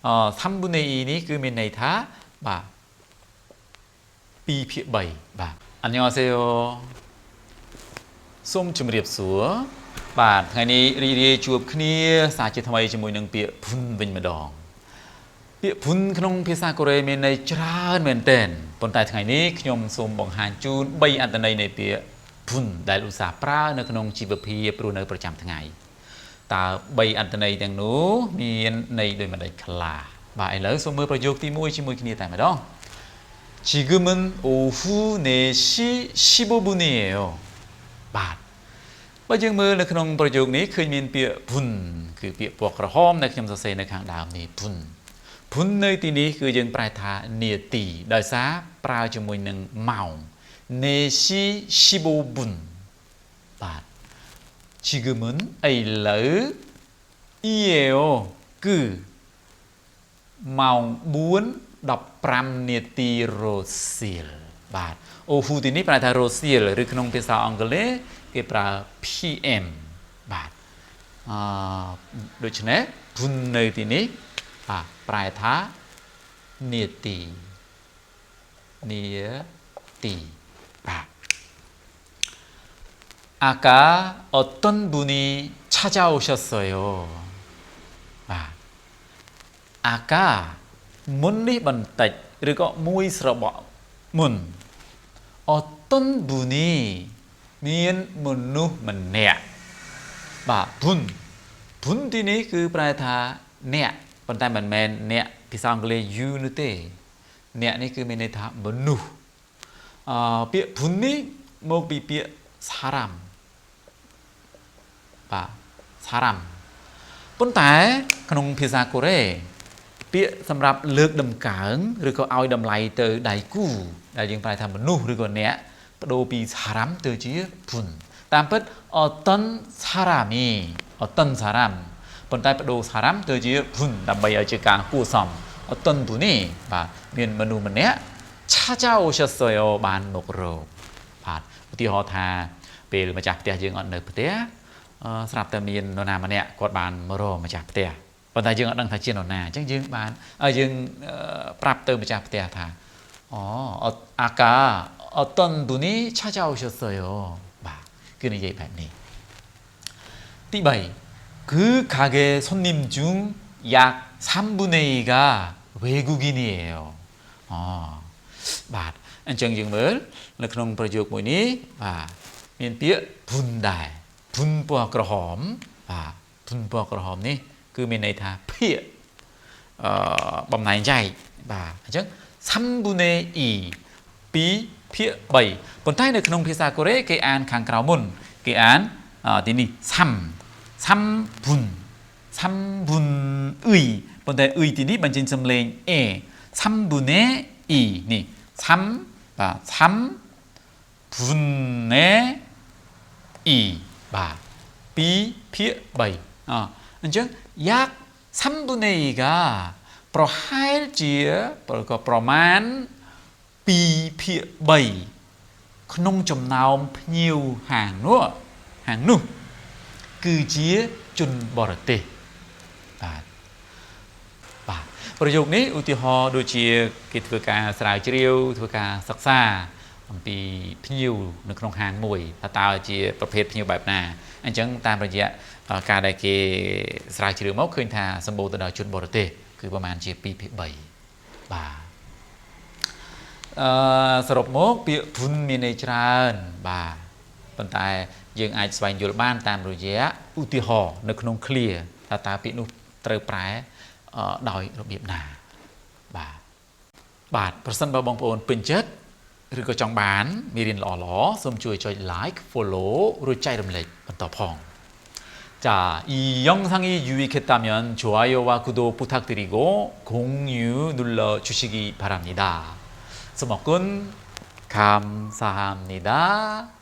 3분의 2니 그 맨네이타 바 비피 바이 바 안녕하세요. 솜 주무리앱수어 바ថ្ងៃនេះ រីករាយ ជួប គ្នា សាជា ថ្មី ជាមួយ នឹង ពាក្យ ភុន វិញ ម្ដង ពាក្យ ភុន ក្នុង ភាសា កូរ៉េ មាន ន័យ ច្រើន មែនទែន ប៉ុន្តែ ថ្ងៃ នេះ ខ្ញុំ សូម បង្ហាញ ជូន 3 អត្ថន័យ នៃ ពាក្យ ភុន ដែល ឧស្សាហ៍ ប្រើ នៅ ក្នុង ជីវភាព រស់ នៅ ប្រចាំ ថ្ងៃ តើ 3 អត្ថន័យ ទាំង នោះ មាន ន័យ ដូចម្ដេច ខ្លះ បាទ ឥឡូវ សូម មើល ប្រយោគ ទី 1 ជាមួយ គ្នា តែ ម្ដង 지금은 오후 4시 15분이에요. បាទ បើ យើង មើល នៅ ក្នុង ប្រយោគ នេះ ឃើញ មាន ពាក្យ ភុន គឺ ពាក្យ ពណ៌ ក្រហម ដែល ខ្ញុំ សរសេរ នៅ ខាង ដើម នេះ ភុន ភុន នៅ ទី នេះ គឺ យើង ប្រែ ថា នាទី ដោយ សារ ប្រើ ជាមួយ នឹង ម៉ោង 4시 15분 បាទ 지금은 ឥឡូវ 이에요 គឺ ម៉ោង 4:15 នាទី រសៀល បាទ អូហ៊ូ ទី នេះ ប្រែ ថា រសៀល ឬ ក្នុង ភាសា អង់គ្លេស គេ ប្រើ PM បាទ ដូច្នេះ ភុន នៅ ទី នេះ បាទ ប្រែ ថា នាទី នាទី បាទ 아까 어떤 분이 찾아오셨어요.បាទ 아까 មុន នេះ បន្តិច ឬ ក៏ មួយ ស្របក់ មុន 어떤 분이 មាន មនុស្ស ម្នាក់ បាទ ភុន ភុន ទី នេះ គឺ ប្រែ ថា អ្នក ប៉ុន្តែ មិនមែន អ្នក ភាសា អង់គ្លេស you នោះ ទេ អ្នក នេះ គឺ មាន ន័យ ថា មនុស្ស ពាក្យ ភុន នេះ មក ពី ពាក្យ 사람 បាទ 사람 ប៉ុន្តែ ក្នុង ភាសា កូរ៉េ ពាក្យ សម្រាប់ លើក ដំកើង ឬ ក៏ ឲ្យ តម្លៃ ទៅ ដៃគូ ដែល យើង ប្រែ ថា មនុស្ស ឬ ក៏ អ្នក បដូរ ពី 사람 ទៅ ជា ភុន តាមពិត 어떤 사람이 어떤 사람 ប៉ុន្តែ បដូរ 사람 ទៅ ជា ភុន ដើម្បី ឲ្យ ជា ការ គួរសម 어떤 분이 បាទ មាន មនុស្ស ម្នាក់ 찾아오셨어요 បាន មករក បាទ ឧទាហរណ៍ ថា ពេល ម្ចាស់ ផ្ទះ យើង អត់ នៅ ផ្ទះ ស្រាប់តែ មាន នរណា ម្នាក់ គាត់ បាន មករក ម្ចាស់ ផ្ទះ ប៉ុន្តែ យើង អត់ ដឹង ថា ជា នរណា អញ្ចឹង យើង បាន យើង ប្រាប់ ទៅ ម្ចាស់ ផ្ទះ ថា 아까 어떤 분이 찾아오셨어요 បាទ គឺ និយាយ បែប នេះ ទី 3 그 가게 손님 중 약 3분의 2가 외국인이에요 បាទ អញ្ចឹង យើង មើល នៅ ក្នុង ប្រយោគ មួយ នេះ បាទ មាន ពាក្យ ភុន ដែរ ភុន ពណ៌ ក្រហម បាទ ភុន ពណ៌ ក្រហម នេះ គឺ មាន ន័យ ថា ភាគ បំណែក ចែក បាទ អញ្ចឹង 3분의 2 2 ភាគ 3 ប៉ុន្តែ នៅ ក្នុង ភាសា កូរ៉េ គេ អាន ខាង ក្រៅ មុន គេ អាន ទី នេះ 3분 3분 ប៉ុន្តែ ទី នេះ បញ្ចេញ សំឡេង a 3분의 2 នេះ 3 បាទ 3분의 2 បាទ 2 ភាគ 3 អញ្ចឹង 약 3분의 2가 ប្រហែល ជា ប្រមាណ 2 ភាគ 3 ក្នុង ចំណោម ភ្ញៀវ ហាង នោះ គឺជា ជន បរទេស បាទ បាទ ប្រយោគ នេះ ឧទាហរណ៍ ដូចជា គេ ធ្វើ ការ ស្រាវជ្រាវ ធ្វើ ការ សិក្សា អំពី ភ្ញៀវ នៅ ក្នុង ហាង មួយ ថា តើ ជា ប្រភេទ ភ្ញៀវ បែប ណា អញ្ចឹង តាម រយៈ ការ ដែល គេ ស្រាវជ្រាវ មក ឃើញ ថា សម្បូរ ទៅ ដល់ ជន បរទេស គឺ ប្រមាណ ជា 2 ភាគ 3 បាទ សរុប មក ពាក្យ ភុន មាន ន័យ ច្រើន បាទ ប៉ុន្តែ យើង អាច ស្វែងយល់ បាន តាម រយៈ ឧទាហរណ៍ នៅ ក្នុង clear ថា តើ ពាក្យ នោះ ត្រូវ ប្រែ ដោយ របៀប ណា បាទ បាទ ប្រសិន បើ បងប្អូន ពេញ ចិត្ត ឬ ក៏ ចង់ បាន មេរៀន ល្អៗ សូម ជួយ ចុច like follow រួច ចែករំលែក បន្ត ផង 자, 이 영상이 유익했다면 좋아요와 구독 부탁드리고 공유 눌러주시기 바랍니다. 스모꾼 감사합니다.